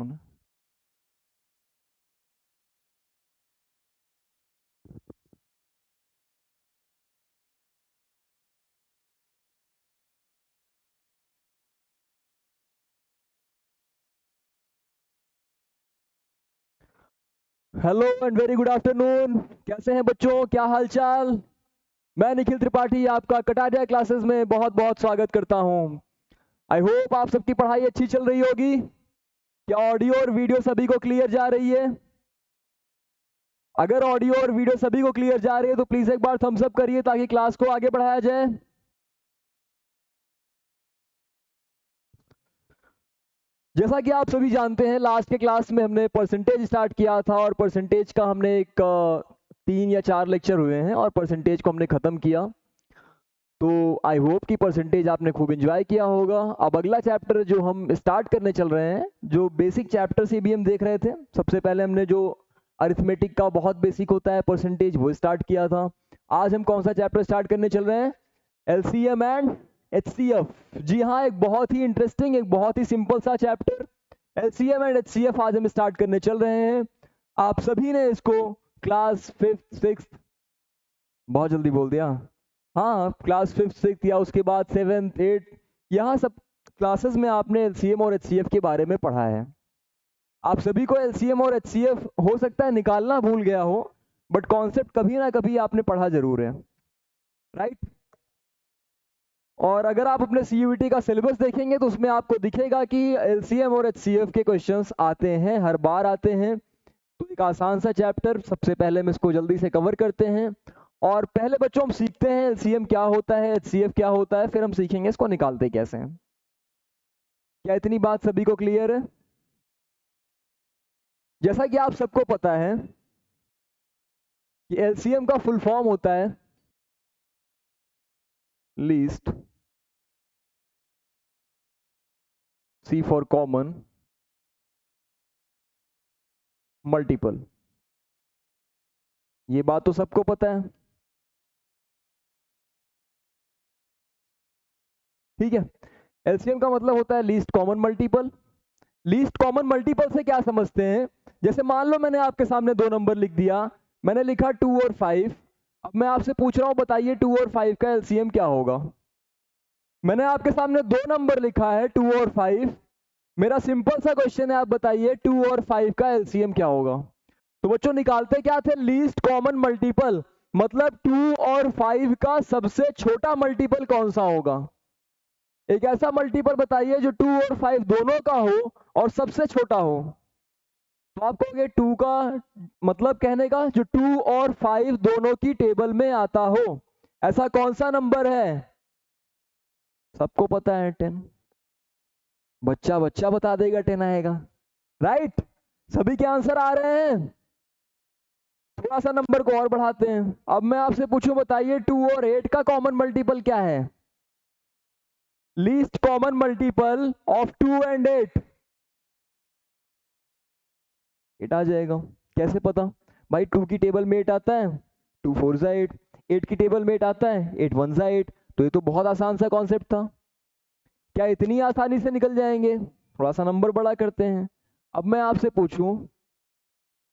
कौन है? Hello and very good afternoon. कैसे हैं बच्चों, क्या हालचाल? मैं निखिल त्रिपाठी आपका कटारिया क्लासेस में बहुत बहुत स्वागत करता हूं। आई होप आप सबकी पढ़ाई अच्छी चल रही होगी। क्या ऑडियो और वीडियो सभी को क्लियर जा रही है? अगर ऑडियो और वीडियो सभी को क्लियर जा रही है तो प्लीज एक बार थम्स अप करिए ताकि क्लास को आगे बढ़ाया जाए। जैसा कि आप सभी जानते हैं, लास्ट के क्लास में हमने परसेंटेज स्टार्ट किया था और परसेंटेज का हमने एक 3 या 4 लेक्चर हुए हैं और परसेंटेज को हमने ख़त्म किया। तो आई होप कि परसेंटेज आपने खूब एंजॉय किया होगा। अब अगला चैप्टर जो हम स्टार्ट करने चल रहे हैं, जो बेसिक चैप्टर से भी हम देख रहे थे, सबसे पहले हमने जो अरिथमेटिक का बहुत बेसिक होता है परसेंटेज, वो स्टार्ट किया था। आज हम कौन सा चैप्टर स्टार्ट करने चल रहे हैं? LCM and HCF. जी हाँ, एक बहुत ही इंटरेस्टिंग, एक बहुत ही सिंपल सा चैप्टर एलसीएम एंड एचसीएफ आज हम स्टार्ट करने चल रहे हैं। आप सभी ने इसको क्लास 5th 6th, बहुत जल्दी बोल दिया, हाँ क्लास 5th 6th या उसके बाद 7th 8th, यहाँ सब क्लासेस में आपने एलसीएम और एचसीएफ के बारे में पढ़ा है। आप सभी को एलसीएम और एचसीएफ हो सकता है निकालना भूल गया हो, बट कॉन्सेप्ट कभी ना कभी आपने पढ़ा जरूर है, राइट? और अगर आप अपने सीयूईटी का सिलेबस देखेंगे तो उसमें आपको दिखेगा कि एलसीएम और एचसीएफ के क्वेश्चंस आते हैं, हर बार आते हैं। तो एक आसान सा चैप्टर, सबसे पहले हम इसको जल्दी से कवर करते हैं और पहले बच्चों हम सीखते हैं एलसीएम क्या होता है, एचसीएफ क्या होता है, फिर हम सीखेंगे इसको निकालते कैसे हैं। क्या इतनी बात सभी को क्लियर है? जैसा कि आप सबको पता है कि एलसीएम का फुल फॉर्म होता है least, C for common, multiple. ये बात तो सबको पता है, ठीक है? एलसीएम का मतलब होता है least common multiple. Least common multiple से क्या समझते हैं? जैसे मान लो मैंने आपके सामने 2 नंबर लिख दिया, मैंने लिखा 2 और 5। अब मैं आपसे पूछ रहा हूं बताइए 2 और 5 का एलसीएम क्या होगा? मैंने आपके सामने 2 नंबर लिखा है 2 और 5। मेरा सिंपल सा क्वेश्चन है, आप बताइए 2 और 5 का एलसीएम क्या होगा? तो बच्चों निकालते क्या थे? Least common multiple. मतलब 2 और 5 का सबसे छोटा मल्टीपल कौन सा होगा? एक ऐसा मल्टीपल बताइए जो 2 और 5 दोनों का हो और सबसे छोटा हो। तो आप कहोगे 2 का मतलब कहने का जो 2 और 5 दोनों की टेबल में आता हो। ऐसा कौन सा नंबर है? सबको पता है 10। बच्चा बच्चा बता देगा 10 आएगा, राइट? सभी के आंसर आ रहे हैं। थोड़ा सा नंबर को और बढ़ाते हैं। अब मैं आपसे पूछूं बताइए 2 और 8 का कॉमन मल्टीपल क्या है? Least common multiple of 2 and 8। 8 आ जाएगा। कैसे पता? भाई 2 की टेबल में 8 आता है, 2 4 जा 8। 8 की टेबल में 8 आता है, 8 1 जा 8। तो ये तो बहुत आसान सा कॉन्सेप्ट था। क्या इतनी आसानी से निकल जाएंगे? थोड़ा सा नंबर बड़ा करते हैं। अब मैं आपसे पूछूं,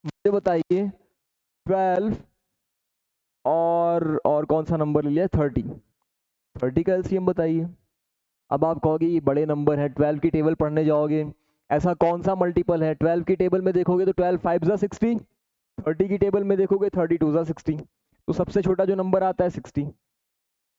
मुझे बताइए 12 और कौन सा नंबर ले लिया? 30। 30 का एलसीएम बताइए। अब आप कहोगे ये बड़े नंबर है, 12 की टेबल पढ़ने जाओगे, ऐसा कौन सा मल्टीपल है? 12 की टेबल में देखोगे तो 12 5 जा 60। 30 की टेबल में देखोगे 30 2 जा 60। तो सबसे छोटा जो नंबर आता है 60।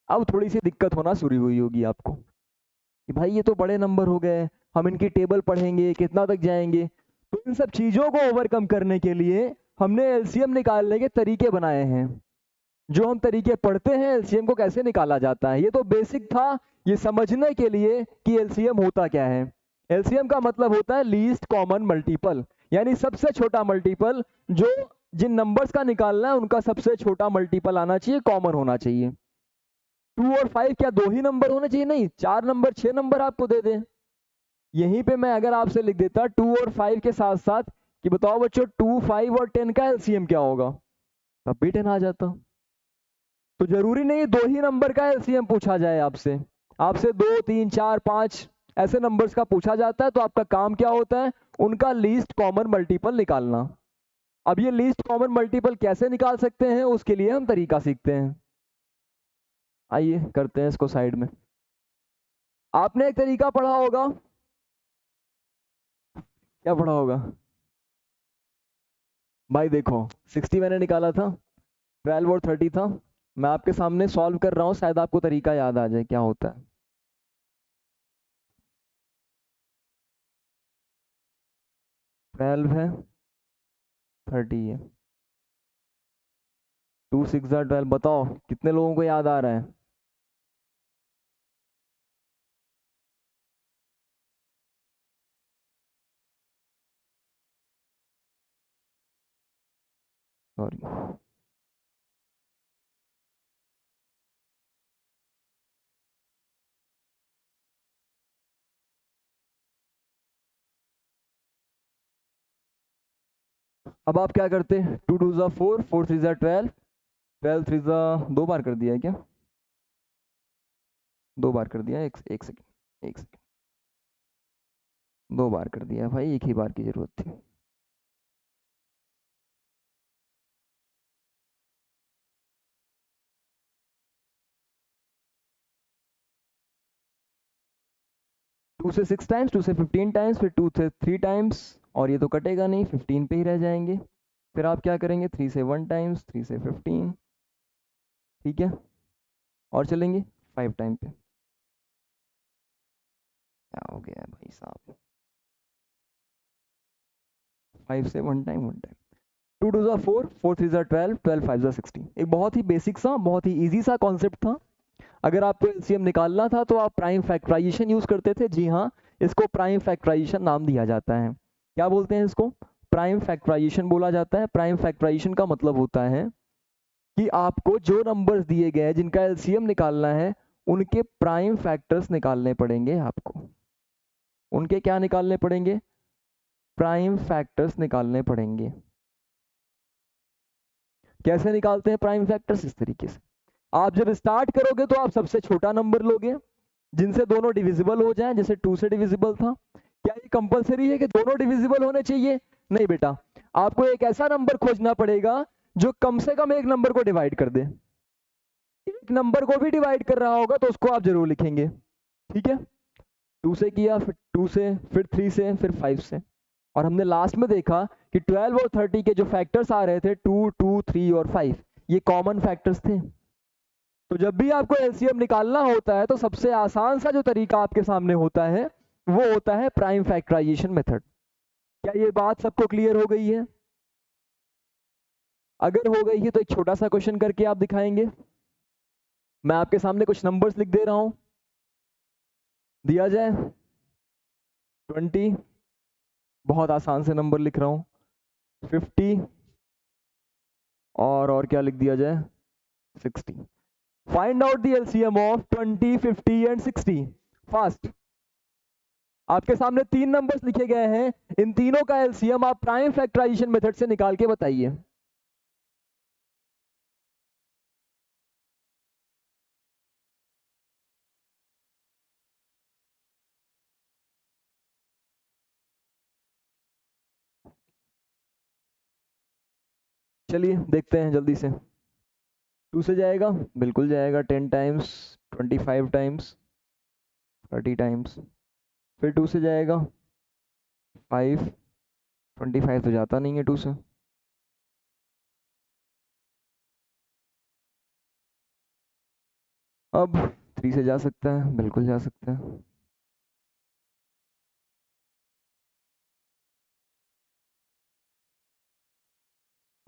अब थोड़ी सी दिक्कत होना शुरू हुई होगी आपको कि भाई ये तो बड़े नंबर हो गए, हम इनकी टेबल पढ़ेंगे कितना तक जाएंगे? तो इन सब चीजों को ओवरकम करने के लिए हमने एलसीएम निकालने के तरीके बनाए हैं। जो हम तरीके पढ़ते हैं एलसीएम को कैसे निकाला जाता है, ये तो बेसिक था ये समझने के लिए कि एलसीएम होता क्या है। एलसीएम का मतलब होता है लीस्ट कॉमन मल्टीपल, यानी सबसे छोटा मल्टीपल। जो जिन नंबर्स का निकालना है उनका सबसे छोटा मल्टीपल आना चाहिए, कॉमन होना चाहिए। 2 और 5 क्या 2 ही नंबर होने चाहिए? नहीं, 4 नंबर 6 नंबर आपको दे दें। यहीं पे मैं अगर आपसे लिख देता 2 और 5 के साथ साथ कि बताओ बच्चों 2 5 और 10 का एलसीएम क्या होगा, तब भी 10 आ जाता। तो जरूरी नहीं 2 ही नंबर का एलसीएम पूछा जाए आपसे। आपसे 2 3 4 5 ऐसे नंबर्स का पूछा जाता है तो आपका काम क्या होता है, उनका लीस्ट कॉमन मल्टीपल निकालना। अब ये लीस्ट कॉमन मल्टीपल कैसे निकाल सकते हैं, उसके लिए हम तरीका सीखते हैं। आइए करते हैं इसको साइड में। आपने एक तरीका पढ़ा होगा, क्या पढ़ा होगा भाई? देखो 60 मैंने निकाला था, 12 और 30 था। मैं आपके सामने सॉल्व कर रहा हूँ, शायद आपको तरीका याद आ जाए क्या होता है। 12 है, 30 है, 2 6 12। बताओ कितने लोगों को याद आ रहा है? सॉरी, अब आप क्या करते हैं, 2 2 ज़ा 4, 4 3 ज़ा 12, 12 3 ज़ा 2 बार कर दिया है क्या? 2 बार कर दिया है, एक सेकंड, एक सेकंड, 2 बार कर दिया है भाई, एक ही बार की जरूरत थी। टू से 6 टाइम्स, 2 से 15 टाइम्स, फिर 2 से 3 टाइम्स, और ये तो कटेगा नहीं, 15 पे ही रह जाएंगे। फिर आप क्या करेंगे, 3 से 1 टाइम्स, 3 से 15, ठीक है, और चलेंगे 5 टाइम पे। क्या हो गया भाई साहब, 5 से 1 टाइम, 1 टाइम। 2 2 ज़ा 4, 4 3 ज़ा 12, 12 5 ज़ा 16। एक बहुत ही बेसिक सा, बहुत ही इजी सा कॉन्सेप्ट था। अगर आपको एलसीएम निकालना था तो आप प्राइम फैक्टराइजेशन यूज करते थे। जी हाँ, इसको प्राइम फैक्टराइजेशन नाम दिया जाता है। क्या बोलते हैं इसको? प्राइम फैक्टराइजेशन बोला जाता है। प्राइम फैक्टराइजेशन का मतलब होता है कि आपको जो नंबर्स दिए गए हैं जिनका एलसीएम निकालना है, उनके प्राइम फैक्टर्स निकालने पड़ेंगे आपको। उनके क्या निकालने पड़ेंगे? प्राइम फैक्टर्स निकालने पड़ेंगे। कैसे निकालते हैं प्राइम फैक्टर्स? इस तरीके से, आप जब स्टार्ट करोगे तो आप सबसे छोटा नंबर लोगे जिनसे दोनों डिविजिबल हो जाएं, जैसे 2 से डिविजिबल था। क्या ये कंपलसरी है कि दोनों डिविजिबल होने चाहिए? नहीं बेटा, आपको एक ऐसा नंबर खोजना पड़ेगा जो कम से कम एक नंबर को डिवाइड कर दे। एक नंबर को भी डिवाइड कर रहा होगा तो उसको आप जरूर लिखेंगे, ठीक है। 2 से किया, फिर 2 से, फिर 3 से, फिर 5 से, और हमने लास्ट में देखा कि 12 और 30 के जो फैक्टर्स आ रहे थे 2 2 3 और 5, ये कॉमन फैक्टर्स थे। तो जब भी आपको एलसीएम निकालना होता है तो सबसे आसान सा जो तरीका आपके सामने होता है वो होता है प्राइम फैक्टराइजेशन मेथड। क्या ये बात सबको क्लियर हो गई है? अगर हो गई है तो एक छोटा सा क्वेश्चन करके आप दिखाएंगे। मैं आपके सामने कुछ नंबर्स लिख दे रहा हूं, दिया जाए 20, बहुत आसान से नंबर लिख रहा हूं, 50, और क्या लिख दिया जाए, 60। Find out the LCM of 20, 50 and 60 fast. आपके सामने 3 नंबर्स लिखे गए हैं, इन तीनों का एलसीएम आप प्राइम फैक्टराइजेशन मेथड से निकाल के बताइए। चलिए देखते हैं जल्दी से। 2 से जाएगा, बिल्कुल जाएगा, 10 टाइम्स, 25 टाइम्स, 30 टाइम्स। फिर 2 से जाएगा 5, 25 तो जाता नहीं है 2 से। अब 3 से जा सकता है, बिल्कुल जा सकता है।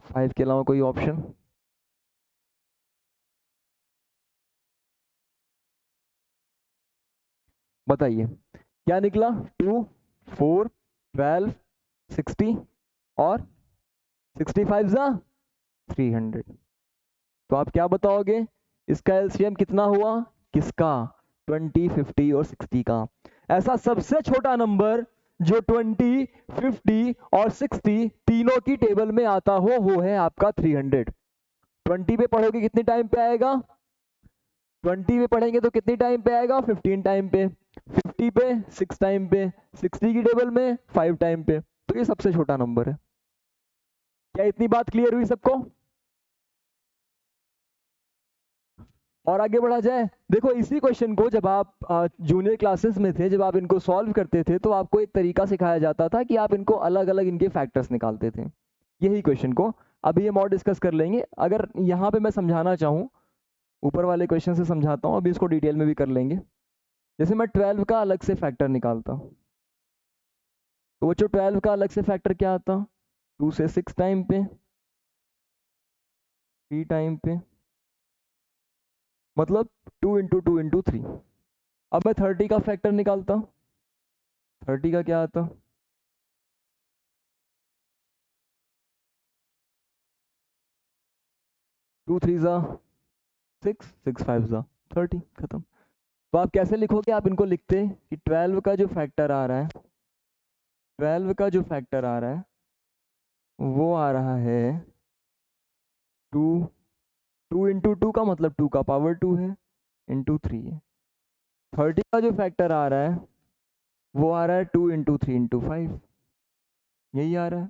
फाइव के अलावा कोई ऑप्शन? बताइए क्या निकला? 2 4 12 60 और 65 जा 300। तो आप क्या बताओगे, इसका एलसीएम कितना हुआ? किसका? 20, 50 और 60 का। ऐसा सबसे छोटा नंबर जो 20, 50 और 60 तीनों की टेबल में आता हो वो है आपका 300। 20 पे पढ़ोगे कितने टाइम पे आएगा? 20 पे पढ़ेंगे तो कितनी टाइम पे आएगा? 15 टाइम पे। 50 पे 6 टाइम पे, 60 की टेबल में 5 टाइम पे, तो ये सबसे छोटा नंबर है। क्या इतनी बात क्लियर हुई सबको? और आगे बढ़ा जाए। देखो इसी क्वेश्चन को जब आप जूनियर क्लासेस में थे, जब आप इनको सॉल्व करते थे, तो आपको एक तरीका सिखाया जाता था कि आप इनको अलग अलग इनके फैक्टर्स निकालते थे। यही क्वेश्चन को अभी हम और डिस्कस कर लेंगे। अगर यहाँ पे मैं समझाना चाहूँ, ऊपर वाले क्वेश्चन से समझाता हूँ, अभी इसको डिटेल में भी कर लेंगे। जैसे मैं 12 का अलग से फैक्टर निकालता हूँ, तो वो जो 12 का अलग से फैक्टर क्या आता? 2 से 6 टाइम पे, 3 टाइम पे, मतलब 2 इंटू 2 इंटू 3। अब मैं 30 का फैक्टर निकालता हूँ, 30 का क्या आता? 2 3 ज़ा 6, 6 5 ज़ा 30, खत्म। तो आप कैसे लिखोगे? आप इनको लिखते कि 12 का जो फैक्टर आ रहा है, 12 का जो फैक्टर आ रहा है वो आ रहा है 2, 2 इंटू 2 का मतलब 2 का पावर 2 है, इंटू 3 है। 30 का जो फैक्टर आ रहा है वो आ रहा है 2 इंटू 3 इंटू 5, यही आ रहा है।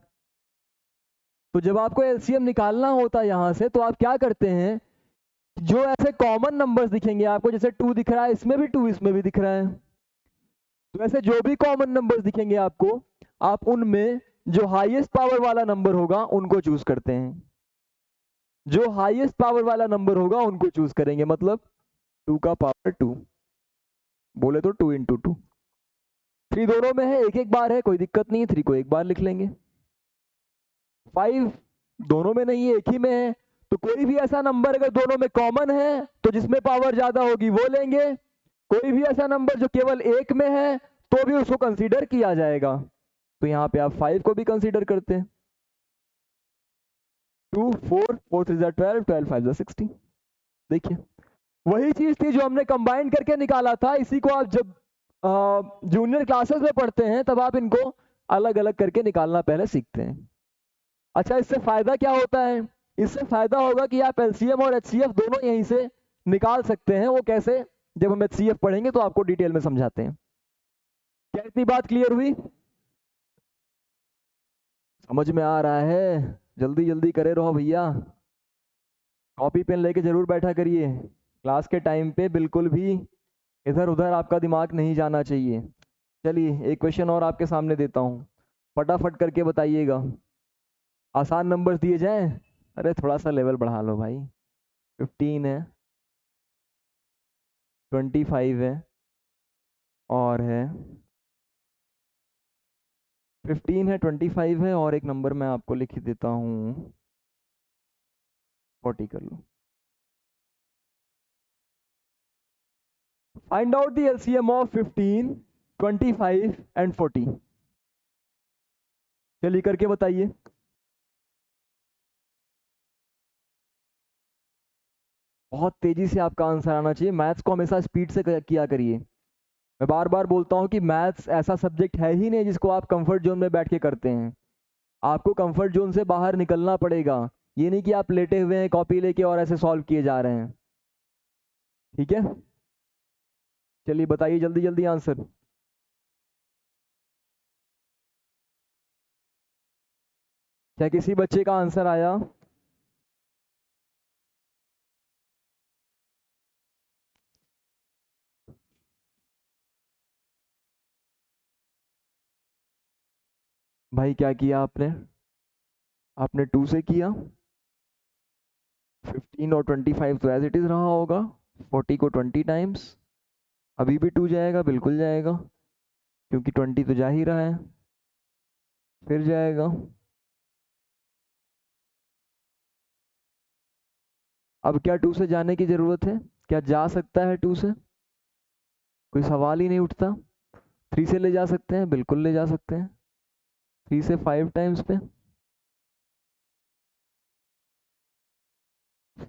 तो जब आपको एलसीएम निकालना होता है यहाँ से, तो आप क्या करते हैं, जो ऐसे कॉमन नंबर्स दिखेंगे आपको, जैसे 2 दिख रहा है, इसमें भी 2, इसमें भी दिख रहा है, तो ऐसे जो भी कॉमन नंबर्स दिखेंगे आपको, आप उनमें जो हाईएस्ट पावर वाला नंबर होगा उनको चूज करते हैं। जो हाईएस्ट पावर वाला नंबर होगा उनको चूज करेंगे, मतलब 2 का पावर 2, बोले तो 2 इंटू 2। 3 दोनों में है, एक एक बार है, कोई दिक्कत नहीं है, 3 को एक बार लिख लेंगे। 5 दोनों में नहीं है, एक ही में है, तो कोई भी ऐसा नंबर अगर दोनों में कॉमन है तो जिसमें पावर ज्यादा होगी वो लेंगे। कोई भी ऐसा नंबर जो केवल एक में है तो भी उसको कंसीडर किया जाएगा। तो यहाँ पे आप 5 को भी कंसीडर करते हैं। 2 4 4 3 12 12 5 16। देखिए वही चीज थी जो हमने कंबाइन करके निकाला था। इसी को आप जब जूनियर क्लासेस में पढ़ते हैं तब आप इनको अलग अलग करके निकालना पहले सीखते हैं। अच्छा, इससे फायदा क्या होता है? इससे फायदा होगा कि आप एलसीएम और एचसीएफ दोनों यहीं से निकाल सकते हैं। वो कैसे? जब हम एचसीएफ पढ़ेंगे तो आपको डिटेल में समझाते हैं। क्या इतनी बात क्लियर हुई? समझ में आ रहा है? जल्दी जल्दी करे रहो भैया, कॉपी पेन लेके जरूर बैठा करिए। क्लास के टाइम पे बिल्कुल भी इधर उधर आपका दिमाग नहीं जाना चाहिए। चलिए एक क्वेश्चन और आपके सामने देता हूँ, फटाफट करके बताइएगा। आसान नंबर्स दिए जाएं? अरे थोड़ा सा लेवल बढ़ा लो भाई। 15 है, 25 है, और है 15 है, 25 है, और एक नंबर मैं आपको लिख ही देता हूँ, 40 कर लो। Find out the LCM of 15, 25 and 40। चलिए करके बताइए। बहुत तेजी से आपका आंसर आना चाहिए। मैथ्स को हमेशा स्पीड से किया करिए। मैं बार बार बोलता हूँ कि मैथ्स ऐसा सब्जेक्ट है ही नहीं जिसको आप कंफर्ट जोन में बैठ के करते हैं। आपको कंफर्ट जोन से बाहर निकलना पड़ेगा। ये नहीं कि आप लेटे हुए हैं कॉपी लेके और ऐसे सॉल्व किए जा रहे हैं। ठीक है, चलिए बताइए जल्दी जल्दी आंसर। क्या किसी बच्चे का आंसर आया? भाई क्या किया आपने? आपने 2 से किया, 15 और 25 तो एज इट इज रहा होगा, 40 को 20 टाइम्स, अभी भी 2 जाएगा, बिल्कुल जाएगा, क्योंकि 20 तो जा ही रहा है, फिर जाएगा। अब क्या 2 से जाने की जरूरत है? क्या जा सकता है 2 से? कोई सवाल ही नहीं उठता। 3 से ले जा सकते हैं, बिल्कुल ले जा सकते हैं। 3 से 5 टाइम्स पे,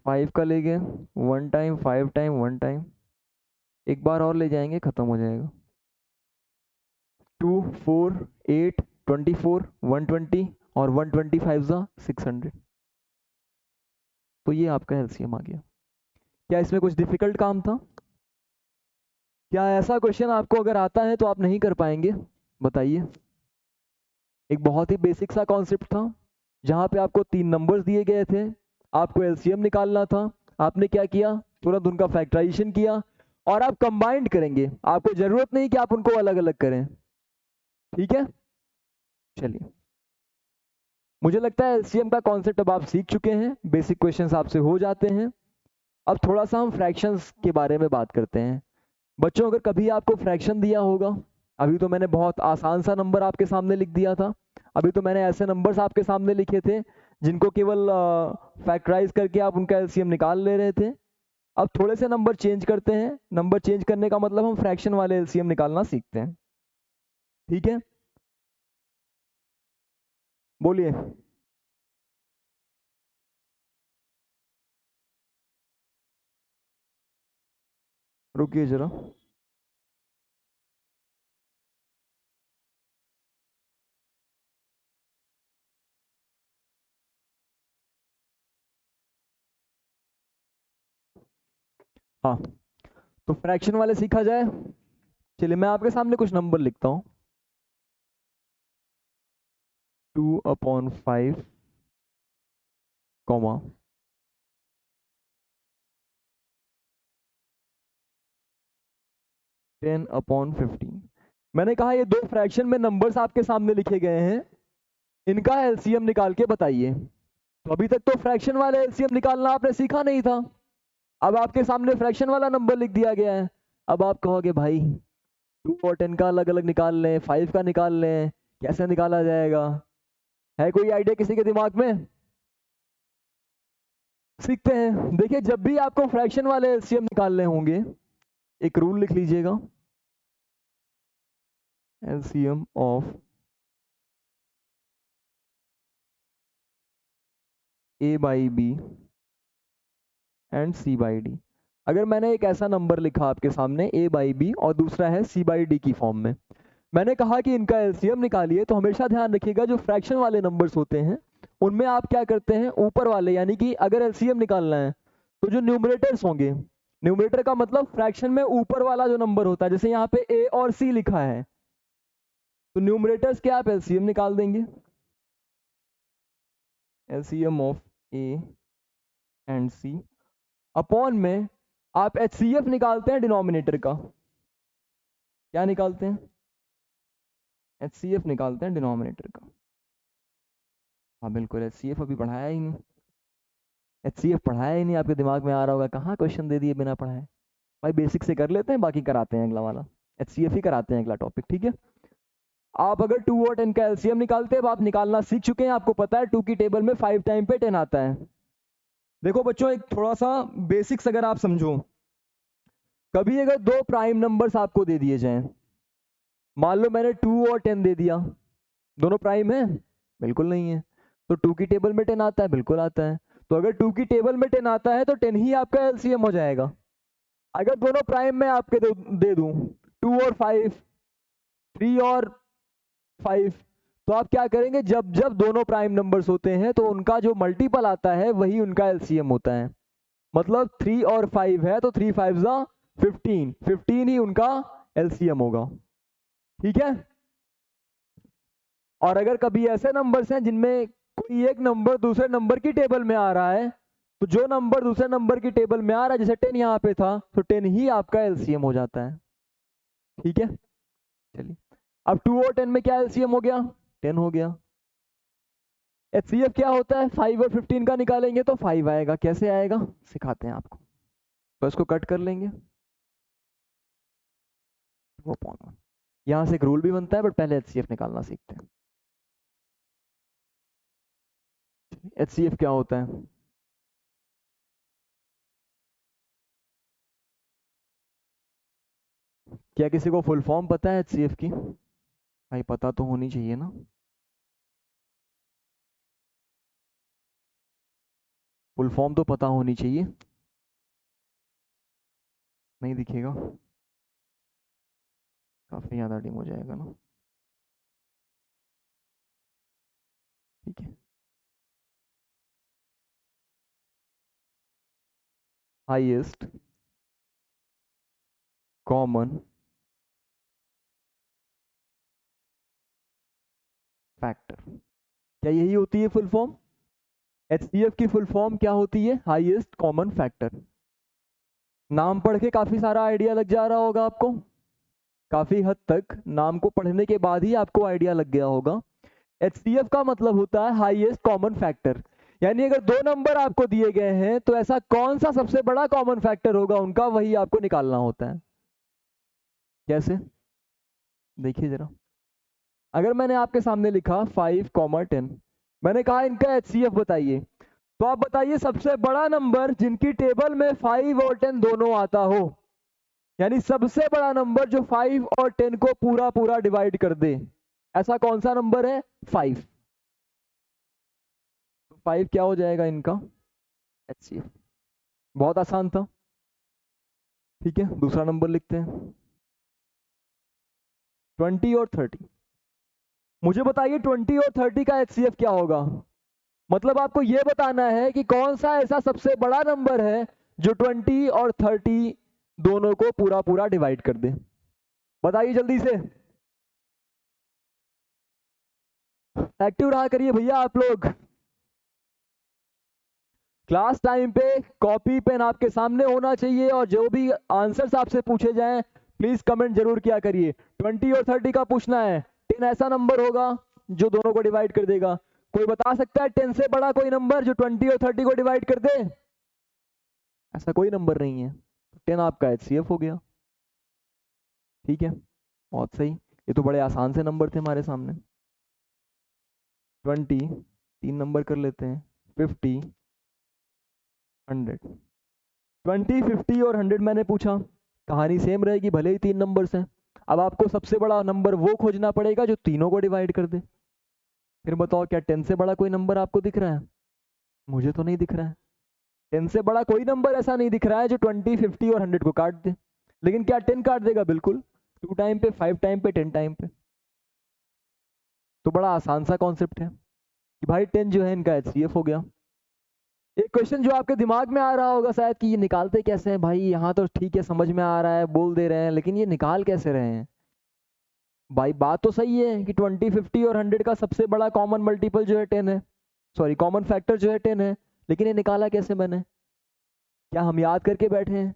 5 का ले गए 1 टाइम, 5 टाइम 1 टाइम, एक बार और ले जाएंगे, खत्म हो जाएगा। 2 4 8 24 120 और 125 जा 600। तो ये आपका एलसीएम आ गया। क्या इसमें कुछ डिफिकल्ट काम था? क्या ऐसा क्वेश्चन आपको अगर आता है तो आप नहीं कर पाएंगे? बताइए। एक बहुत ही बेसिक सा कॉन्सेप्ट था, जहाँ पे आपको 3 नंबर्स दिए गए थे, आपको एलसीएम निकालना था। आपने क्या किया? तुरंत उनका फैक्टराइजेशन किया और आप कंबाइंड करेंगे। आपको जरूरत नहीं कि आप उनको अलग अलग करें। ठीक है, चलिए। मुझे लगता है एलसीएम का कॉन्सेप्ट अब आप सीख चुके हैं, बेसिक क्वेश्चंस आपसे हो जाते हैं। अब थोड़ा सा हम फ्रैक्शंस के बारे में बात करते हैं। बच्चों, अगर कभी आपको फ्रैक्शन दिया होगा, अभी तो मैंने बहुत आसान सा नंबर आपके सामने लिख दिया था, अभी तो मैंने ऐसे नंबर्स आपके सामने लिखे थे जिनको केवल फैक्टराइज करके आप उनका एलसीएम निकाल ले रहे थे। अब थोड़े से नंबर चेंज करते हैं। नंबर चेंज करने का मतलब हम फ्रैक्शन वाले एलसीएम निकालना सीखते हैं। ठीक है, बोलिए। रुकिए जरा। हाँ, तो फ्रैक्शन वाले सीखा जाए। चलिए, मैं आपके सामने कुछ नंबर लिखता हूँ। 2/5, कॉमा 10/15। मैंने कहा ये दो फ्रैक्शन में नंबर्स आपके सामने लिखे गए हैं, इनका एलसीएम निकाल के बताइए। तो अभी तक तो फ्रैक्शन वाले एलसीएम निकालना आपने सीखा नहीं था। अब आपके सामने फ्रैक्शन वाला नंबर लिख दिया गया है। अब आप कहोगे भाई 2 और 10 का अलग अलग निकाल लें, 5 का निकाल लें, कैसे निकाला जाएगा? है कोई आइडिया किसी के दिमाग में? सीखते हैं। देखिए, जब भी आपको फ्रैक्शन वाले एलसीएम निकालने होंगे, एक रूल लिख लीजिएगा। LCM of A by B and C by D. अगर मैंने एक ऐसा नंबर लिखा आपके सामने ए बाई बी और दूसरा है सी बाई डी की फॉर्म में, मैंने कहा कि इनका एलसीएम निकालिए, तो हमेशा ध्यान रखिएगा जो फ्रैक्शन वाले नंबर्स होते हैं उनमें आप क्या करते हैं, ऊपर वाले, यानी कि अगर एलसीएम निकालना है तो जो न्यूमरेटर्स होंगे, न्यूमरेटर का मतलब फ्रैक्शन में ऊपर वाला जो नंबर होता है, जैसे यहाँ पे ए और सी लिखा है, तो न्यूमरेटर्स के आप एलसीएम निकाल देंगे। LCM of A and C upon में आप एचसीएफ निकालते हैं डिनोमिनेटर का। क्या निकालते हैं? एचसीएफ निकालते हैं डिनोमिनेटर का। हाँ बिल्कुल, एचसीएफ अभी पढ़ाया ही नहीं। एचसीएफ पढ़ाया ही नहीं, आपके दिमाग में आ रहा होगा कहाँ क्वेश्चन दे दिए बिना पढ़ाए। भाई बेसिक से कर लेते हैं, बाकी कराते हैं अगला वाला। एचसीएफ ही कराते हैं अगला टॉपिक, ठीक है। आप अगर 2 और 10 का एलसीएम निकालते हैं, आप निकालना सीख चुके हैं, आपको पता है 2 की टेबल में 5 टाइम पे 10 आता है। देखो बच्चों, एक थोड़ा सा बेसिक्स अगर आप समझो, कभी अगर दो प्राइम नंबर्स आपको दे दिए जाएं, मान लो मैंने 2 और 10 दे दिया, दोनों प्राइम है? बिल्कुल नहीं है। तो 2 की टेबल में 10 आता है? बिल्कुल आता है। तो अगर 2 की टेबल में 10 आता है तो 10 ही आपका एलसीएम हो जाएगा। अगर दोनों प्राइम में आपके दे दूं, 2 और 5, 3 और 5, तो आप क्या करेंगे, जब जब दोनों प्राइम नंबर्स होते हैं तो उनका जो मल्टीपल आता है वही उनका एलसीएम होता है। मतलब 3 और 5 है तो 3 5 15, 15 ही उनका एलसीएम होगा। ठीक है। और अगर कभी ऐसे नंबर्स हैं जिनमें कोई एक नंबर दूसरे नंबर की टेबल में आ रहा है, तो जो नंबर दूसरे नंबर की टेबल में आ रहा है, जैसे 10 यहाँ पे था, तो 10 ही आपका एलसीएम हो जाता है। ठीक है, चलिए। अब 2 और 10 में क्या एलसीएम हो गया? 10 हो गया। एचसीएफ क्या होता है? 5 और 15 का निकालेंगे तो 5 आएगा। कैसे आएगा सिखाते हैं आपको। तो इसको कट कर लेंगे, वो पॉइंट। यहाँ से एक रूल भी बनता है, बट पहले एचसीएफ निकालना सीखते हैं। एचसीएफ क्या होता है? क्या किसी को फुल फॉर्म पता है एचसीएफ की? भाई पता तो होनी चाहिए ना। फुल फॉर्म तो पता होनी चाहिए। नहीं दिखेगा, काफी ज्यादा डिम हो जाएगा ना। ठीक है, हाईएस्ट कॉमन फैक्टर, क्या यही होती है फुल फॉर्म? एचसीएफ की फुल फॉर्म क्या होती है? Highest common factor. नाम पढ़ के काफी सारा आइडिया लग जा रहा होगा आपको, काफी हद तक नाम को पढ़ने के बाद ही आपको आइडिया लग गया होगा। एचसीएफ का मतलब होता है हाईएस्ट कॉमन फैक्टर, यानी अगर दो नंबर आपको दिए गए हैं तो ऐसा कौन सा सबसे बड़ा कॉमन फैक्टर होगा उनका, वही आपको निकालना होता है। कैसे? देखिए जरा, अगर मैंने आपके सामने लिखा 5, 10, मैंने कहा इनका एचसीएफ बताइए, तो आप बताइए सबसे बड़ा नंबर जिनकी टेबल में 5 और 10 दोनों आता हो, यानी सबसे बड़ा नंबर जो 5 और 10 को पूरा पूरा डिवाइड कर दे, ऐसा कौन सा नंबर है? 5। तो 5 क्या हो जाएगा इनका एचसीएफ? बहुत आसान था। ठीक है, दूसरा नंबर लिखते हैं, 20 और 30। मुझे बताइए 20 और 30 का एचसीएफ क्या होगा? मतलब आपको यह बताना है कि कौन सा ऐसा सबसे बड़ा नंबर है जो 20 और 30 दोनों को पूरा पूरा डिवाइड कर दे। बताइए जल्दी से, एक्टिव रहा करिए भैया आप लोग। क्लास टाइम पे कॉपी पेन आपके सामने होना चाहिए और जो भी आंसर्स आपसे पूछे जाएं प्लीज कमेंट जरूर किया करिए। 20 और 30 का पूछना है, 10 ऐसा नंबर होगा जो दोनों को डिवाइड कर देगा। कोई बता सकता है 10 से बड़ा कोई नंबर जो 20 और 30 को डिवाइड कर दे? ऐसा कोई नंबर नहीं है। 10 आपका एचसीएफ हो गया। ठीक है, बहुत सही। ये तो बड़े आसान से नंबर थे हमारे सामने। 20, 3 नंबर कर लेते हैं, 50, 100। 20, 50 और 100 मैंने पूछा, कहानी सेम रहेगी भले ही 3 नंबर्स हैं। अब आपको सबसे बड़ा नंबर वो खोजना पड़ेगा जो तीनों को डिवाइड कर दे। फिर बताओ क्या 10 से बड़ा कोई नंबर आपको दिख रहा है? मुझे तो नहीं दिख रहा है। 10 से बड़ा कोई नंबर ऐसा नहीं दिख रहा है जो 20, 50 और 100 को काट दे। लेकिन क्या 10 काट देगा? बिल्कुल, 2 टाइम पे, 5 टाइम पे, 10 टाइम पे। तो बड़ा आसान सा कॉन्सेप्ट है कि भाई 10 जो है इनका एचसीएफ हो गया। एक क्वेश्चन जो आपके दिमाग में आ रहा होगा शायद कि ये निकालते कैसे हैं भाई, यहाँ तो ठीक है समझ में आ रहा है बोल दे रहे हैं, लेकिन ये निकाल कैसे रहे हैं? भाई बात तो सही है कि 20, 50 और 100 का सबसे बड़ा कॉमन मल्टीपल जो है 10 है, सॉरी कॉमन फैक्टर जो है 10 है, लेकिन ये निकाला कैसे मैंने? क्या हम याद करके बैठे हैं?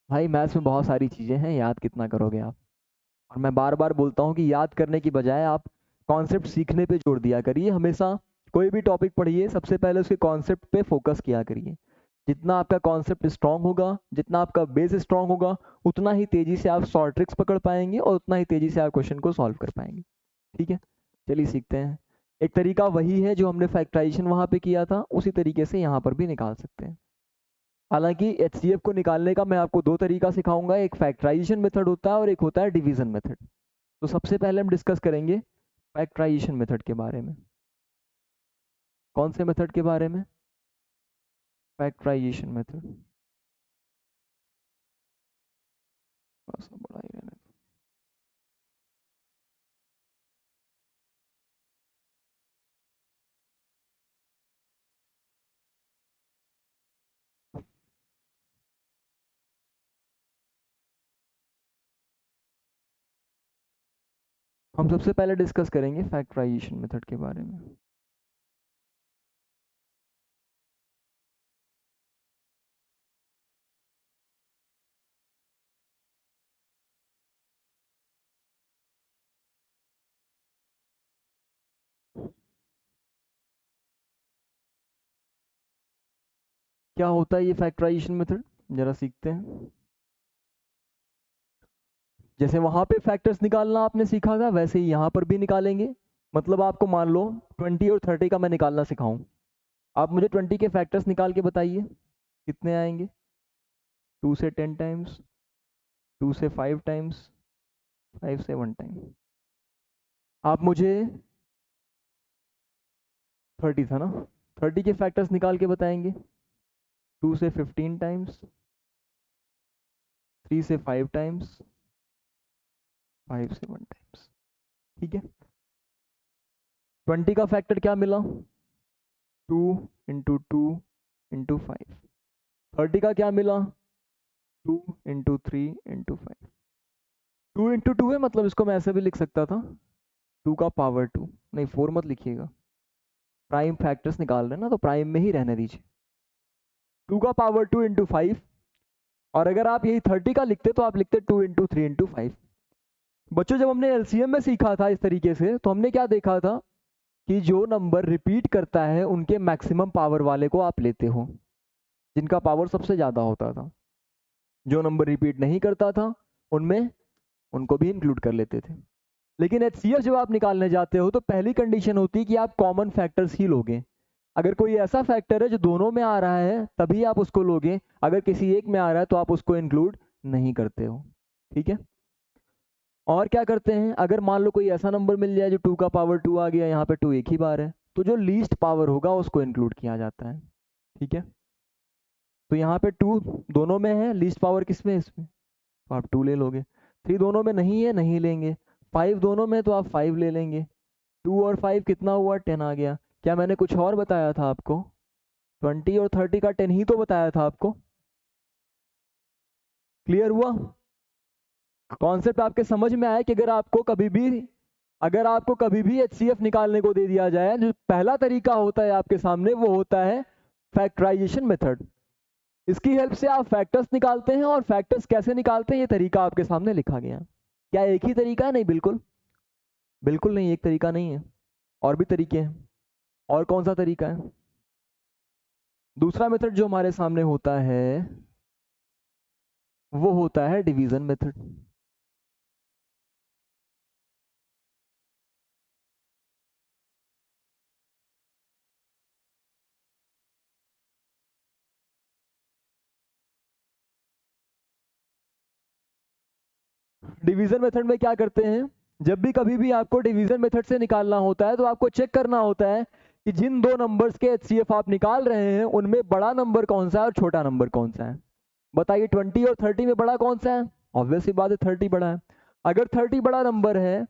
भाई मैथ्स में बहुत सारी चीज़ें हैं, याद कितना करोगे आप? और मैं बार बार बोलता हूँ कि याद करने की बजाय आप कॉन्सेप्ट सीखने पे जोर दिया करिए। हमेशा कोई भी टॉपिक पढ़िए सबसे पहले उसके कॉन्सेप्ट पे फोकस किया करिए। जितना आपका कॉन्सेप्ट स्ट्रांग होगा, जितना आपका बेस स्ट्रांग होगा, उतना ही तेजी से आप शॉर्ट ट्रिक्स पकड़ पाएंगे और उतना ही तेजी से आप क्वेश्चन को सॉल्व कर पाएंगे। ठीक है, चलिए सीखते हैं। एक तरीका वही है जो हमने फैक्टराइजेशन वहां पे किया था, उसी तरीके से यहाँ पर भी निकाल सकते हैं। हालांकि एचसीएफ को निकालने का मैं आपको दो तरीका सिखाऊंगा, एक फैक्टराइजेशन मेथड होता है और एक होता है डिवीजन मेथड। तो सबसे पहले हम डिस्कस करेंगे फैक्टराइजेशन मेथड के बारे में। कौन से मेथड के बारे में? Factorization method. थोड़ा सा बड़ा ही रहने दो। हम सबसे पहले डिस्कस करेंगे फैक्टराइजेशन मेथड के बारे में। क्या होता है ये फैक्टराइजेशन मेथड, जरा सीखते हैं। जैसे वहां पे फैक्टर्स निकालना आपने सीखा था वैसे ही यहाँ पर भी निकालेंगे। मतलब आपको मान लो 20 और 30 का मैं निकालना सिखाऊं, आप मुझे 20 के फैक्टर्स निकाल के बताइए कितने आएंगे। 2 से 10 टाइम्स, 2 से 5 टाइम्स, 5 से 1 टाइम। आप मुझे 30 था ना, 30 के फैक्टर्स निकाल के बताएंगे। 2 से 15 टाइम्स, 3 से 5 टाइम्स, 5 से 1 टाइम्स। ठीक है, 20 का फैक्टर क्या मिला? 2 इंटू 2 इंटू 5। 30 का क्या मिला? 2 इंटू 3 इंटू 5, 2 इंटू 2 है, मतलब इसको मैं ऐसे भी लिख सकता था 2 का पावर 2, नहीं 4 मत लिखिएगा, प्राइम फैक्टर्स निकाल रहे हैं ना तो प्राइम में ही रहने दीजिए, 2 का पावर 2 इंटू 5, और अगर आप यही 30 का लिखते तो आप लिखते 2 इंटू 3 इंटू 5। बच्चों जब हमने एलसीएम में सीखा था इस तरीके से, तो हमने क्या देखा था कि जो नंबर रिपीट करता है उनके मैक्सिमम पावर वाले को आप लेते हो, जिनका पावर सबसे ज़्यादा होता था। जो नंबर रिपीट नहीं करता था उनमें उनको भी इंक्लूड कर लेते थे। लेकिन एचसीएफ जब आप निकालने जाते हो तो पहली कंडीशन होती है कि आप कॉमन फैक्टर्स ही लोगे। अगर कोई ऐसा फैक्टर है जो दोनों में आ रहा है तभी आप उसको लोगे, अगर किसी एक में आ रहा है तो आप उसको इंक्लूड नहीं करते हो। ठीक है, और क्या करते हैं, अगर मान लो कोई ऐसा नंबर मिल जाए जो 2 का पावर 2 आ गया, यहाँ पे 2 एक ही बार है, तो जो लीस्ट पावर होगा उसको इंक्लूड किया जाता है। ठीक है, तो यहाँ पे 2 दोनों में है, लीस्ट पावर किस में है, इसमें, तो आप 2 ले लोगे। 3 दोनों में नहीं है, नहीं लेंगे। 5 दोनों में तो आप 5 ले लेंगे। 2 और 5 कितना हुआ, 10 आ गया। क्या मैंने कुछ और बताया था आपको? 20 और 30 का 10 ही तो बताया था आपको। क्लियर हुआ? कॉन्सेप्ट आपके समझ में आया कि अगर आपको कभी भी एचसीएफ निकालने को दे दिया जाए, जो पहला तरीका होता है आपके सामने वो होता है फैक्टराइजेशन मेथड। इसकी हेल्प से आप फैक्टर्स निकालते हैं, और फैक्टर्स कैसे निकालते हैं ये तरीका आपके सामने लिखा गया। क्या एक ही तरीका है? नहीं, बिल्कुल बिल्कुल नहीं, एक तरीका नहीं है, और भी तरीके हैं। और कौन सा तरीका है? दूसरा मेथड जो हमारे सामने होता है वो होता है डिवीजन मेथड। डिवीजन मेथड में क्या करते हैं, जब भी कभी भी आपको डिवीजन मेथड से निकालना होता है तो आपको चेक करना होता है कि जिन दो नंबर्स के एचसीएफ आप निकाल रहे हैं उनमें बड़ा नंबर कौन सा है और छोटा नंबर कौन सा है। बताइए 20 और 30 में बड़ा कौन सा है? ऑब्वियसली बात है 30 बड़ा है। अगर 30 बड़ा नंबर है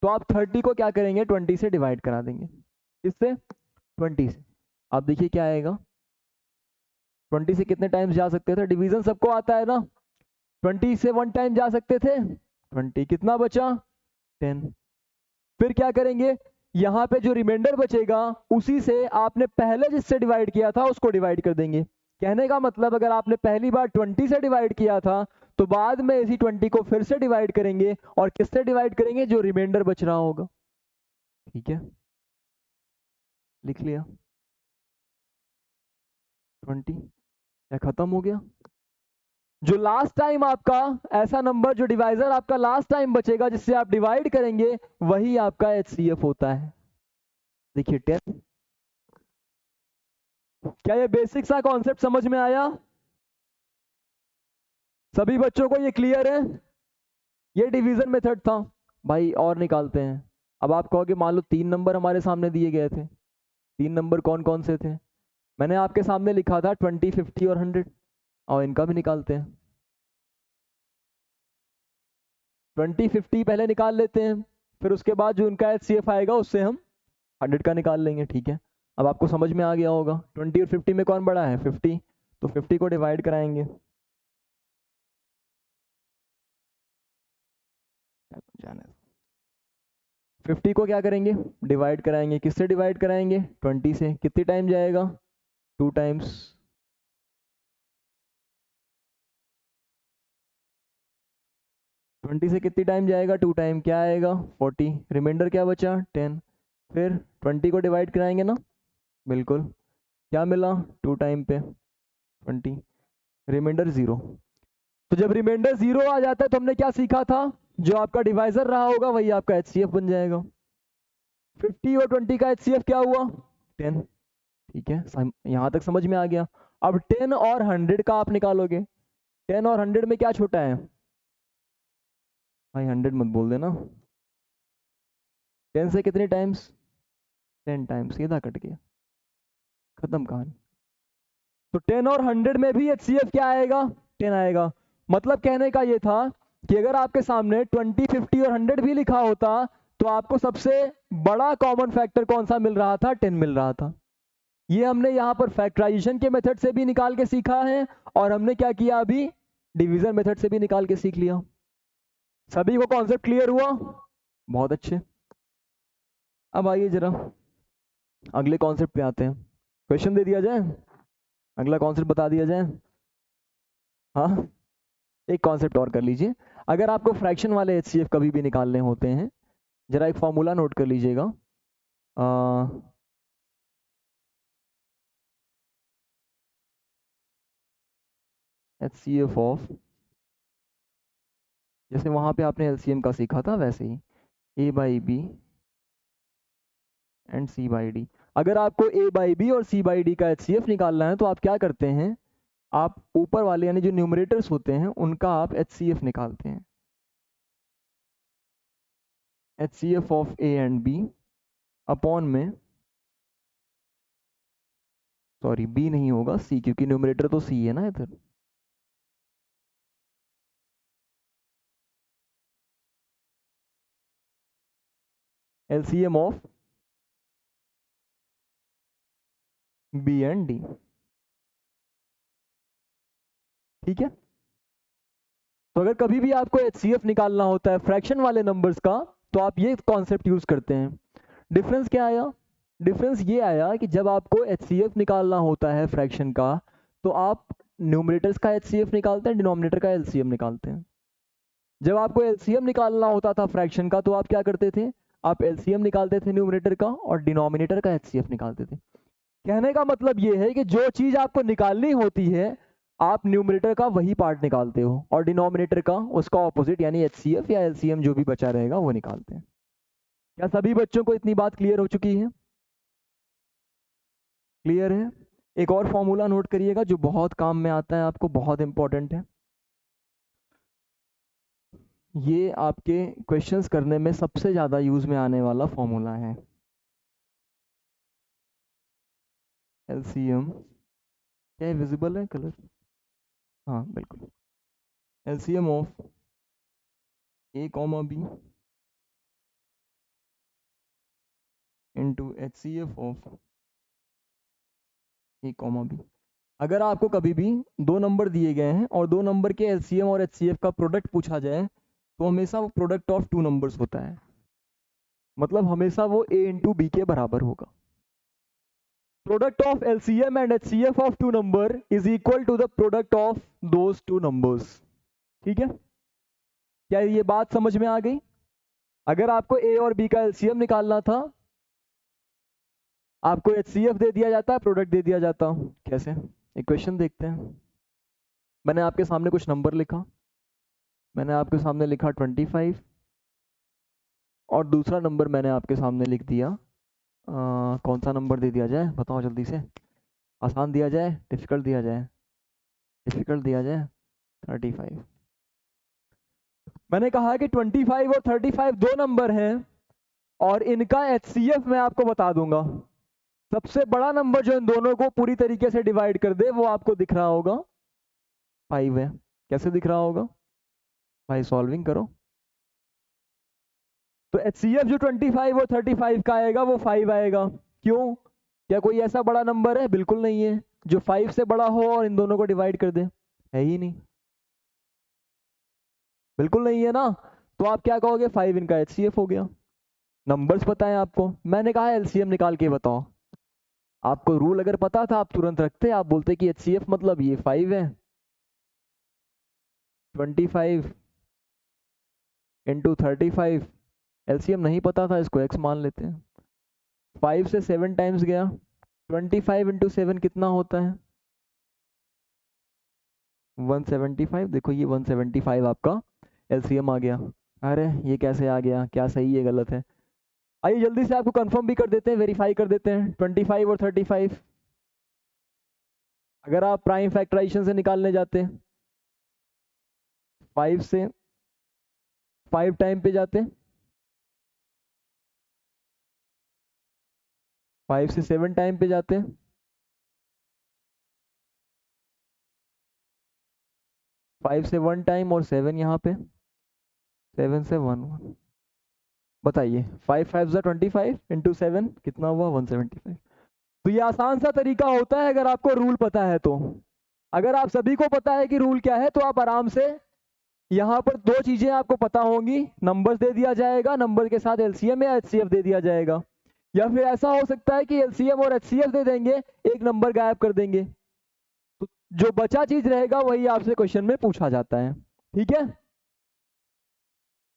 तो आप 30 को क्या करेंगे, 20 से डिवाइड करा देंगे। किससे? 20 से। आप देखिए क्या आएगा, 20 से कितने टाइम्स जा सकते थे? डिवीजन सबको आता है ना, 20 से 1 टाइम जा सकते थे, 20 कितना बचा, 10। फिर क्या करेंगे, यहाँ पे जो रिमाइंडर बचेगा उसी से आपने पहले जिससे डिवाइड किया था उसको डिवाइड कर देंगे। कहने का मतलब अगर आपने पहली बार 20 से डिवाइड किया था तो बाद में इसी 20 को फिर से डिवाइड करेंगे, और किससे डिवाइड करेंगे, जो रिमाइंडर बच रहा होगा। ठीक है, लिख लिया 20, या खत्म हो गया। जो लास्ट टाइम आपका ऐसा नंबर, जो डिवाइजर आपका लास्ट टाइम बचेगा जिससे आप डिवाइड करेंगे, वही आपका एचसीएफ होता है। देखिए 10। क्या ये बेसिक सा कॉन्सेप्ट समझ में आया? सभी बच्चों को ये क्लियर है? ये डिवीजन मेथड था भाई। और निकालते हैं। अब आप कहोगे मान लो 3 नंबर हमारे सामने दिए गए थे, 3 नंबर कौन कौन से थे? मैंने आपके सामने लिखा था 20, 50 और 100, और इनका भी निकालते हैं। 20, 50 पहले निकाल लेते हैं, फिर उसके बाद जो उनका एचसीएफ आएगा उससे हम 100 का निकाल लेंगे। ठीक है, अब आपको समझ में आ गया होगा 20 और 50 में कौन बड़ा है, 50, तो 50 को डिवाइड कराएंगे। जाने 50 को क्या करेंगे, डिवाइड कराएंगे। किससे डिवाइड कराएंगे, 20 से। कितनी टाइम जाएगा, 2 टाइम्स। 20 से कितनी टाइम जाएगा, 2 टाइम। क्या आएगा, 40। रिमाइंडर क्या बचा, 10। फिर 20 को डिवाइड कराएंगे ना, बिल्कुल। क्या मिला, 2 टाइम पे 20, रिमाइंडर 0। तो जब रिमाइंडर 0 आ जाता है तो हमने क्या सीखा था, जो आपका डिवाइजर रहा होगा वही आपका एचसीएफ बन जाएगा। 50 और 20 का एचसीएफ क्या हुआ, 10। ठीक है, यहां तक समझ में आ गया। अब 10 और 100 का आप निकालोगे। 10 और 100 में क्या छोटा है भाई, 100 मत बोल देना। 10 से कितने टाइम्स, 10 टाइम्स, सीधा कट गया, खत्म कहानी। तो 10 और 100 में भी एचसीएफ क्या आएगा, 10 आएगा। मतलब कहने का ये था कि अगर आपके सामने 20, 50 और 100 भी लिखा होता तो आपको सबसे बड़ा कॉमन फैक्टर कौन सा मिल रहा था, 10 मिल रहा था। ये हमने यहाँ पर फैक्टराइजेशन के मेथड से भी निकाल के सीखा है, और हमने क्या किया अभी, डिवीजन मेथड से भी निकाल के सीख लिया। सभी को कॉन्सेप्ट क्लियर हुआ? बहुत अच्छे। अब आइए जरा अगले कॉन्सेप्ट पे आते हैं। क्वेश्चन दे दिया जाए, अगला कॉन्सेप्ट बता दिया जाए। हाँ, एक कॉन्सेप्ट और कर लीजिए। अगर आपको फ्रैक्शन वाले HCF कभी भी निकालने होते हैं, जरा एक फॉर्मूला नोट कर लीजिएगा। HCF ऑफ, जैसे वहां पे आपने LCM का सीखा था वैसे ही, A/B एंड C/D। अगर आपको A/B और C/D का HCF निकालना है तो आप क्या करते हैं, आप ऊपर वाले यानी जो न्यूमरेटर्स होते हैं उनका आप HCF निकालते हैं। HCF of A and B upon में, सॉरी B नहीं होगा C, क्योंकि न्यूमरेटर तो C है ना इधर। LCM of B and D। ठीक है, तो अगर कभी भी आपको HCF निकालना होता है फ्रैक्शन वाले नंबर्स का, तो आप ये कॉन्सेप्ट यूज करते हैं। डिफरेंस क्या आया? डिफरेंस ये आया कि जब आपको HCF निकालना होता है फ्रैक्शन का, तो आप न्यूमरेटर्स का HCF निकालते हैं, डिनोमिनेटर का LCM निकालते हैं। जब आपको LCM निकालना होता था फ्रैक्शन का, तो आप क्या करते थे, आप LCM निकालते थे न्यूमरेटर का और डिनोमिनेटर का HCF निकालते थे। कहने का मतलब ये है कि जो चीज आपको निकालनी होती है, आप न्यूमरेटर का वही पार्ट निकालते हो और डिनोमिनेटर का उसका ऑपोजिट यानी HCF या LCM जो भी बचा रहेगा वो निकालते हैं। क्या सभी बच्चों को इतनी बात क्लियर हो चुकी है? क्लियर है? एक और फॉर्मूला नोट करिएगा जो बहुत काम में आता है आपको, बहुत इंपॉर्टेंट है। ये आपके क्वेश्चंस करने में सबसे ज्यादा यूज में आने वाला फॉर्मूला है। LCM, क्या विजिबल है कलर? हाँ बिल्कुल। LCM of A, B into HCF of A, B। अगर आपको कभी भी दो नंबर दिए गए हैं और दो नंबर के LCM और HCF का प्रोडक्ट पूछा जाए, तो हमेशा वो प्रोडक्ट ऑफ टू नंबर्स होता है, मतलब हमेशा वो A इंटू B के बराबर होगा। Product of LCM and HCF of two number is equal to the product of those two numbers. ठीक है, क्या ये बात समझ में आ गई? अगर आपको A और B का LCM निकालना था, आपको HCF दे दिया जाता है, प्रोडक्ट दे दिया जाता। कैसे? इक्वेशन देखते हैं। मैंने आपके सामने कुछ नंबर लिखा, मैंने आपके सामने लिखा 25 और दूसरा नंबर मैंने आपके सामने लिख दिया, कौन सा नंबर दे दिया जाए बताओ जल्दी से, आसान दिया जाए डिफिकल्ट दिया जाए? डिफिकल्ट दिया जाए, 35। मैंने कहा कि 25 और 35 दो नंबर हैं और इनका HCF मैं आपको बता दूंगा। सबसे बड़ा नंबर जो इन दोनों को पूरी तरीके से डिवाइड कर दे वो आपको दिख रहा होगा 5 है। कैसे दिख रहा होगा भाई? सॉल्विंग करो। तो HCF जो 25 और 35 का आएगा वो 5 आएगा। क्यों? क्या कोई ऐसा बड़ा नंबर है? बिल्कुल नहीं है जो 5 से बड़ा हो और इन दोनों को डिवाइड कर दे, है ही नहीं, बिल्कुल नहीं है ना। तो आप क्या कहोगे, 5 इनका HCF हो गया। नंबर्स पता है आपको, मैंने कहा LCM निकाल के बताओ। आपको रूल अगर पता था आप तुरंत रखते, आप बोलते कि HCF मतलब ये 5 है, 25 इंटू 35। LCM नहीं पता था, इसको x मान लेते हैं। 5 से 7 टाइम्स गया, 25 इंटू 7 कितना होता है? 175। देखो ये 175 आपका LCM आ गया। अरे ये कैसे आ गया, क्या सही है गलत है? आइए जल्दी से आपको कंफर्म भी कर देते हैं, वेरीफाई कर देते हैं। 25 और 35 अगर आप प्राइम फैक्टराइजेशन से निकालने जाते हैं, 5 से 5 टाइम पे जाते हैं, 5 से 7 टाइम पे जाते हैं, 5 से 1 टाइम और 7 यहाँ पे, 7 से 1 बताइए। 5 5 ज़ा 25 इंटू 7 कितना हुआ? 175। तो ये आसान सा तरीका होता है अगर आपको रूल पता है तो। अगर आप सभी को पता है कि रूल क्या है तो आप आराम से यहाँ पर दो चीजें आपको पता होंगी, नंबर्स दे दिया जाएगा, नंबर के साथ एलसीएम या एचसीएफ दे दिया जाएगा, या फिर ऐसा हो सकता है कि एलसीएम और एचसीएफ दे देंगे, एक नंबर गायब कर देंगे, तो जो बचा चीज रहेगा वही आपसे क्वेश्चन में पूछा जाता है। ठीक है,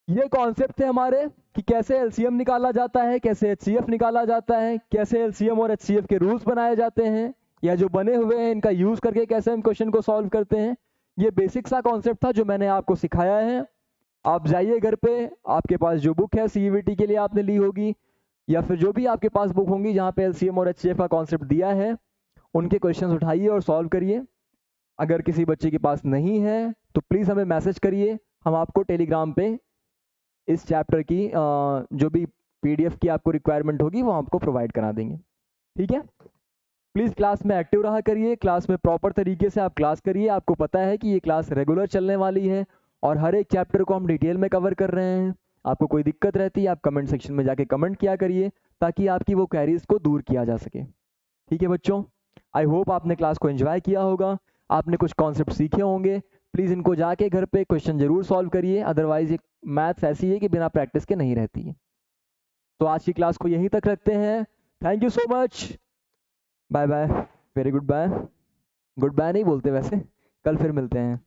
ये कॉन्सेप्ट थे हमारे कि कैसे एलसीएम निकाला जाता है, कैसे एचसीएफ निकाला जाता है, कैसे एलसीएम और एचसीएफ के रूल्स बनाए जाते हैं, या जो बने हुए हैं इनका यूज करके कैसे हम क्वेश्चन को सॉल्व करते हैं। ये बेसिक सा कॉन्सेप्ट था जो मैंने आपको सिखाया है। आप जाइए घर पे, आपके पास जो बुक है सीईवीटी के लिए आपने ली होगी, या फिर जो भी आपके पास बुक होंगी जहाँ पे एलसीएम और एचसीएफ का कॉन्सेप्ट दिया है, उनके क्वेश्चंस उठाइए और सॉल्व करिए। अगर किसी बच्चे के पास नहीं है तो प्लीज़ हमें मैसेज करिए, हम आपको टेलीग्राम पे इस चैप्टर की जो भी पीडीएफ की आपको रिक्वायरमेंट होगी वो आपको प्रोवाइड करा देंगे। ठीक है, प्लीज़ क्लास में एक्टिव रहा करिए, क्लास में प्रॉपर तरीके से आप क्लास करिए। आपको पता है कि ये क्लास रेगुलर चलने वाली है और हर एक चैप्टर को हम डिटेल में कवर कर रहे हैं। आपको कोई दिक्कत रहती है आप कमेंट सेक्शन में जाके कमेंट किया करिए ताकि आपकी वो क्वेरीज को दूर किया जा सके। ठीक है बच्चों, आई होप आपने क्लास को एंजॉय किया होगा, आपने कुछ कॉन्सेप्ट सीखे होंगे। प्लीज़ इनको जाके घर पे क्वेश्चन जरूर सॉल्व करिए, अदरवाइज ये मैथ्स ऐसी है कि बिना प्रैक्टिस के नहीं रहती है। तो आज की क्लास को यहीं तक रखते हैं। Thank you so much, bye bye, very good bye. Goodbye नहीं बोलते वैसे, कल फिर मिलते हैं।